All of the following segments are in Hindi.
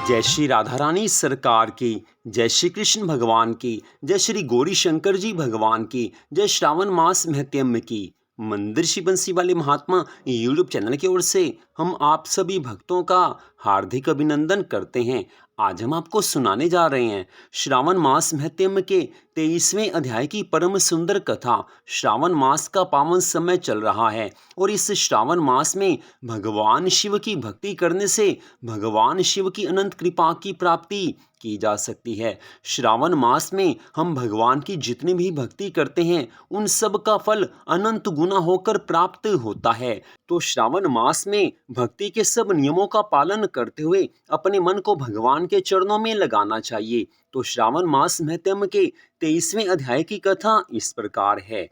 जय श्री राधा रानी सरकार की, जय श्री कृष्ण भगवान की, जय श्री गौरी शंकर जी भगवान की, जय श्रावण मास महत्म की। मंदिर श्री बंसी वाले महात्मा यूट्यूब चैनल की ओर से हम आप सभी भक्तों का हार्दिक अभिनंदन करते हैं। आज हम आपको सुनाने जा रहे हैं श्रावण मास महत्म के 23वें अध्याय की परम सुंदर कथा। श्रावण मास का पावन समय चल रहा है और इस श्रावण मास में भगवान शिव की भक्ति करने से भगवान शिव की अनंत कृपा की प्राप्ति की जा सकती है। श्रावण मास में हम भगवान की जितनी भी भक्ति करते हैं उन सब का फल अनंत गुना होकर प्राप्त होता है। तो श्रावण मास में भक्ति के सब नियमों का पालन करते हुए अपने मन को भगवान के चरणों में लगाना चाहिए। तो श्रावण मास महत्म के 23वें अध्याय की कथा इस प्रकार है।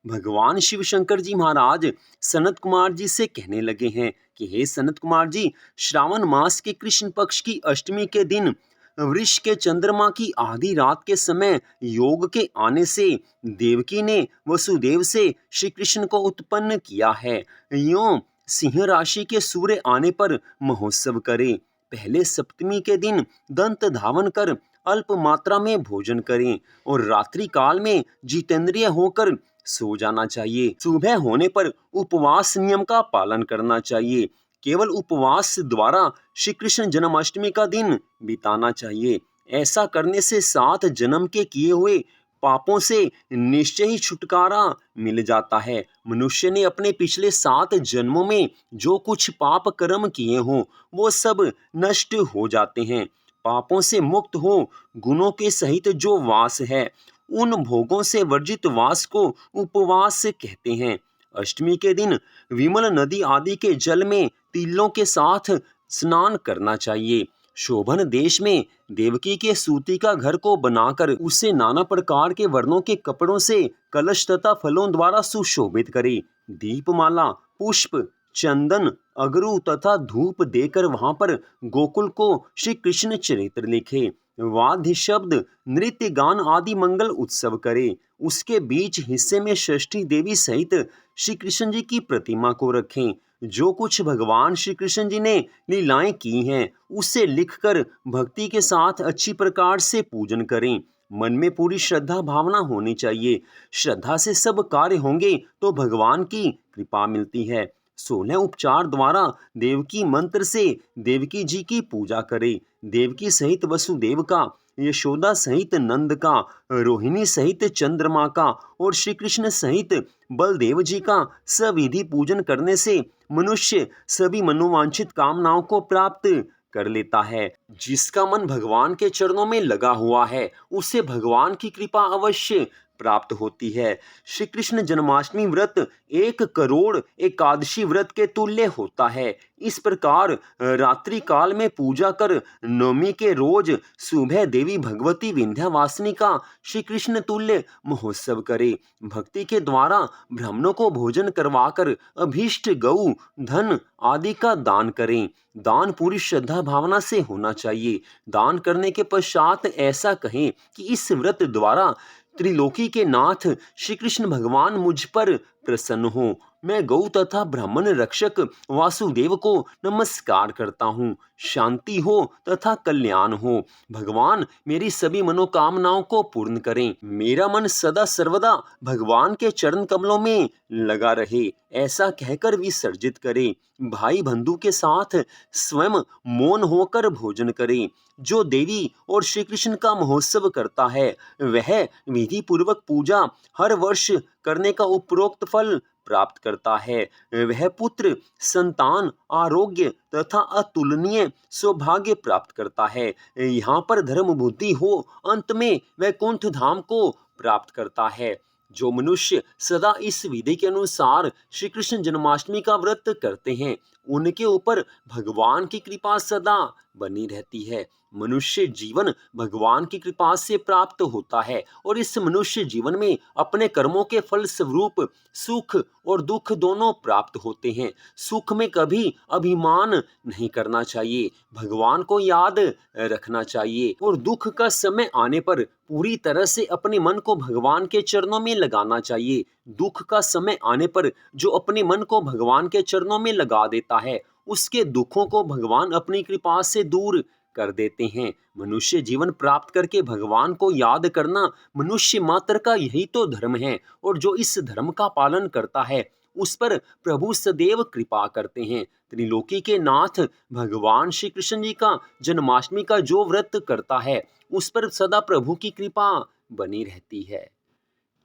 भगवान शिव शंकर जी महाराज सनत कुमार जी से कहने लगे हैं कि हे सनत कुमार जी, श्रावण मास के कृष्ण पक्ष की अष्टमी के दिन वृष के चंद्रमा की आधी रात के समय योग के आने से देवकी ने वसुदेव से श्री कृष्ण को उत्पन्न किया है। यों सिंह राशि के सूर्य आने पर महोत्सव करें। पहले सप्तमी के दिन दंत धावन कर अल्प मात्रा में भोजन करें और रात्रि काल में जितेंद्रिय होकर सो जाना चाहिए। सुबह होने पर उपवास नियम का पालन करना चाहिए। केवल उपवास द्वारा श्री कृष्ण जन्माष्टमी का दिन बिताना चाहिए। ऐसा करने से 7 जन्म के किए हुए पापों से निश्चय ही छुटकारा मिल जाता है। मनुष्य ने अपने पिछले 7 जन्मों में जो कुछ पाप कर्म किए हों वो सब नष्ट हो जाते हैं। पापों से मुक्त हो गुणों के सहित जो वास है उन भोगों से वर्जित वास को उपवास कहते हैं। अष्टमी के दिन विमल नदी आदि के जल में तिलों के साथ स्नान करना चाहिए। शोभन देश में देवकी के सूती का घर को बनाकर उसे नाना प्रकार के वर्णों के कपड़ों से कलश तथा फलों द्वारा सुशोभित करे। दीपमाला, पुष्प, चंदन, अगरू तथा धूप देकर वहां पर गोकुल को श्री कृष्ण चरित्र लिखे। वाद्य शब्द, नृत्य, गान आदि मंगल उत्सव करे। उसके बीच हिस्से में षष्ठी देवी सहित श्री कृष्ण जी की प्रतिमा को रखें। जो कुछ भगवान श्री कृष्ण जी ने लीलाएं की हैं उसे लिखकर भक्ति के साथ अच्छी प्रकार से पूजन करें। मन में पूरी श्रद्धा भावना होनी चाहिए। श्रद्धा से सब कार्य होंगे तो भगवान की कृपा मिलती है। 16 उपचार द्वारा देवकी मंत्र से देवकी जी की पूजा करें। देवकी सहित वसुदेव का, यशोदा सहित नंद का, रोहिणी सहित चंद्रमा का और श्री कृष्ण सहित बलदेव जी का सविधि पूजन करने से मनुष्य सभी मनोवांछित कामनाओं को प्राप्त कर लेता है। जिसका मन भगवान के चरणों में लगा हुआ है उसे भगवान की कृपा अवश्य प्राप्त होती है। श्री कृष्ण जन्माष्टमी व्रत 1 करोड़ एकादशी व्रत के तुल्य होता है। इस प्रकार रात्रि काल में पूजा कर नवमी के रोज सुबह देवी भगवती विंध्यवासिनी का श्री कृष्ण तुल्य महोत्सव करे। भक्ति के द्वारा ब्राह्मणों को भोजन करवाकर अभीष्ट गौ, धन आदि का दान करें। दान पूरी श्रद्धा भावना से होना चाहिए। दान करने के पश्चात ऐसा कहें कि इस व्रत द्वारा त्रिलोकी के नाथ श्री कृष्ण भगवान मुझ पर प्रसन्न हो। मैं गौ तथा ब्राह्मण रक्षक वासुदेव को नमस्कार करता हूँ। शांति हो तथा कल्याण हो। भगवान मेरी सभी मनोकामनाओं को पूर्ण करें। मेरा मन सदा सर्वदा भगवान के चरण कमलों में लगा रहे। ऐसा कहकर विसर्जित करें। भाई बंधु के साथ स्वयं मौन होकर भोजन करें। जो देवी और श्री कृष्ण का महोत्सव करता है वह विधि पूर्वक पूजा हर वर्ष करने का उपरोक्त फल प्राप्त करता है। वह पुत्र, संतान, आरोग्य तथा अतुलनीय सौभाग्य प्राप्त करता है। यहाँ पर धर्म बुद्धि हो, अंत में वैकुंठ धाम को प्राप्त करता है। जो मनुष्य सदा इस विधि के अनुसार श्री कृष्ण जन्माष्टमी का व्रत करते हैं उनके ऊपर भगवान की कृपा सदा बनी रहती है। मनुष्य जीवन भगवान की कृपा से प्राप्त होता है और इस मनुष्य जीवन में अपने कर्मों के फल स्वरूप सुख और दुख दोनों प्राप्त होते हैं। सुख में कभी अभिमान नहीं करना चाहिए, भगवान को याद रखना चाहिए और दुख का समय आने पर पूरी तरह से अपने मन को भगवान के चरणों में लगाना चाहिए। दुख का समय आने पर जो अपने मन को भगवान के चरणों में लगा देता है उसके दुखों को भगवान अपनी कृपा से दूर कर देते हैं। मनुष्य जीवन प्राप्त करके भगवान को याद करना मनुष्य मात्र का यही तो धर्म है, और जो इस धर्म का पालन करता है उस पर प्रभु सदैव कृपा करते हैं। त्रिलोकी के नाथ भगवान श्री कृष्ण जी का जन्माष्टमी का जो व्रत करता है उस पर सदा प्रभु की कृपा बनी रहती है।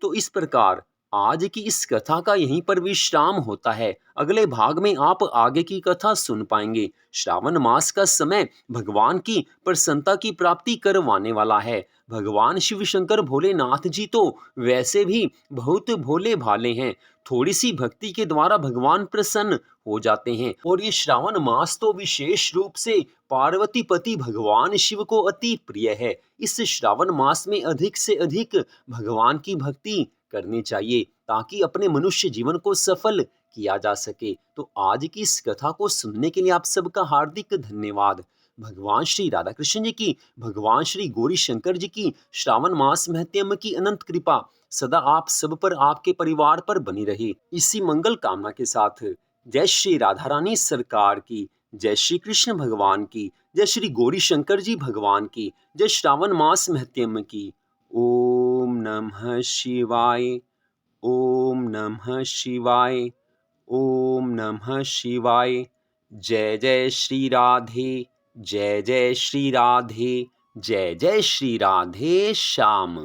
तो इस प्रकार आज की इस कथा का यहीं पर विश्राम होता है। अगले भाग में आप आगे की कथा सुन पाएंगे। श्रावण मास का समय भगवान की प्रसन्नता की प्राप्ति करवाने वाला है। भगवान शिव शंकर भोलेनाथ जी तो वैसे भी बहुत भोले भाले हैं। थोड़ी सी भक्ति के द्वारा भगवान प्रसन्न हो जाते हैं, और ये श्रावण मास तो विशेष रूप से पार्वती पति भगवान शिव को अति प्रिय है। इस श्रावण मास में अधिक से अधिक भगवान की भक्ति करनी चाहिए ताकि अपने मनुष्य जीवन को सफल किया जा सके। तो आज की इस कथा को सुनने के लिए आप सबका हार्दिक धन्यवाद। भगवान श्री राधा कृष्ण जी की, भगवान श्री गौरी शंकर जी की श्रावण मास महत्म की अनंत कृपा सदा आप सब पर, आपके परिवार पर बनी रहे। इसी मंगल कामना के साथ जय श्री राधा रानी सरकार की, जय श्री कृष्ण भगवान की, जय श्री गौरी शंकर जी भगवान की, जय श्रावण मास महत्म की। ओम नमः शिवाय, ओम नमः शिवाय, ओम नमः शिवाय। जय जय श्री राधे, जय जय श्री राधे, जय जय श्री राधे श्याम।